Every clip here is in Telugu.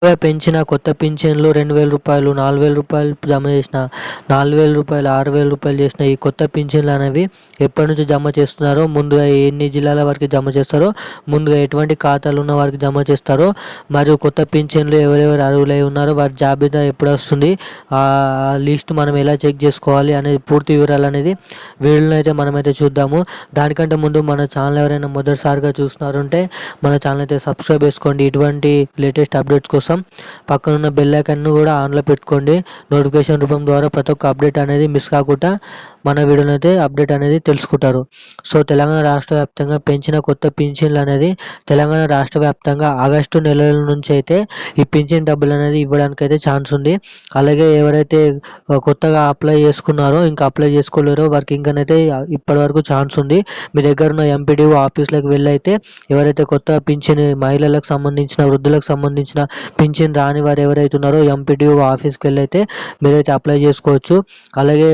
పెంచిన కొత్త పింఛన్లు 2,000 రూపాయలు, 4,000 రూపాయలు జమ చేసిన, 4,000 రూపాయలు, 6,000 రూపాయలు చేసిన ఈ కొత్త పింఛన్లు అనేవి ఎప్పటి నుంచి జమ చేస్తున్నారో, ముందుగా ఎన్ని జిల్లాల వరకు జమ చేస్తారో, ముందుగా ఎటువంటి ఖాతాలు ఉన్న వారికి జమ చేస్తారో, మరియు కొత్త పింఛన్లు ఎవరెవరు అర్హులై ఉన్నారో వారి జాబితా ఎప్పుడు వస్తుంది, ఆ లిస్ట్ మనం ఎలా చెక్ చేసుకోవాలి అనేది పూర్తి వివరాలు అనేది వీడియోలో అయితే మనమైతే చూద్దాము. దానికంటే ముందు మన ఛానల్ ఎవరైనా మొదటిసారిగా చూస్తున్నారంటే మన ఛానల్ అయితే సబ్స్క్రైబ్ చేసుకోండి. ఇటువంటి లేటెస్ట్ అప్డేట్స్ కోసం పక్కనున్న బెల్ ఐకాన్ను కూడా ఆన్లో పెట్టుకోండి. నోటిఫికేషన్ రూపం ద్వారా ప్రతి ఒక్క అప్డేట్ అనేది మిస్ కాకుండా మన వీడియోని అయితే అప్డేట్ అనేది తెలుసుకుంటారు. సో తెలంగాణ రాష్ట్ర వ్యాప్తంగా పెంచిన కొత్త పింఛన్లు అనేది తెలంగాణ రాష్ట్ర వ్యాప్తంగా ఆగస్టు నెల నుంచి అయితే ఈ పింఛన్ డబ్బులు అనేది ఇవ్వడానికి అయితే ఛాన్స్ ఉంది. అలాగే ఎవరైతే కొత్తగా అప్లై చేసుకున్నారో, ఇంకా అప్లై చేసుకోలేరో వారికి ఇంకనైతే ఇప్పటి వరకు ఛాన్స్ ఉంది. మీ దగ్గర ఉన్న ఎంపీడీఓ ఆఫీస్లోకి వెళ్ళి అయితే ఎవరైతే కొత్త పింఛన్ మహిళలకు సంబంధించిన, వృద్ధులకు సంబంధించిన పింఛన్ రాని వారు ఎవరైతే ఉన్నారో ఎంపీడీఓ ఆఫీస్కి వెళ్ళి అయితే మీరైతే అప్లై చేసుకోవచ్చు. అలాగే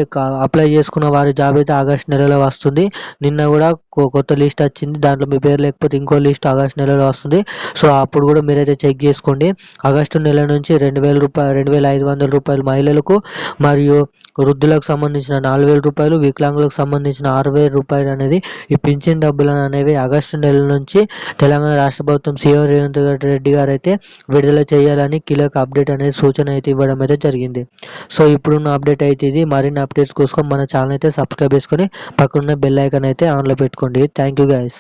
అప్లై చేసుకున్న వారి జాబితా ఆగస్టు నెలలో వస్తుంది. నిన్న కూడా కొత్త లిస్ట్ వచ్చింది. దాంట్లో మీ పేరు లేకపోతే ఇంకో లిస్ట్ ఆగస్టు నెలలో వస్తుంది. సో అప్పుడు కూడా మీరైతే చెక్ చేసుకోండి. ఆగస్టు నెల నుంచి 2,000 రూపాయలు, 2,500 రూపాయలు మహిళలకు, మరియు వృద్ధులకు సంబంధించిన 4,000 రూపాయలు, వికలాంగులకు సంబంధించిన 6,000 రూపాయలు అనేది ఈ పింఛన్ డబ్బులు అనేవి ఆగస్టు నెల నుంచి తెలంగాణ రాష్ట్ర ప్రభుత్వం సీఎం రేవంత్ రెడ్డి గారు అయితే విడుదల చేయాలని కీలక అప్డేట్ అనేది సూచన అయితే ఇవ్వడం అయితే జరిగింది. సో ఇప్పుడున్న అప్డేట్ అయితే ఇది. మరిన్ని అప్డేట్స్ కోసం మన ఛానల్ అయితే సబ్స్క్రైబ్ చేసుకొని పక్కన బెల్ ఐకాన్ అయితే ఆన్లో పెట్టుకోండి. Thank you guys.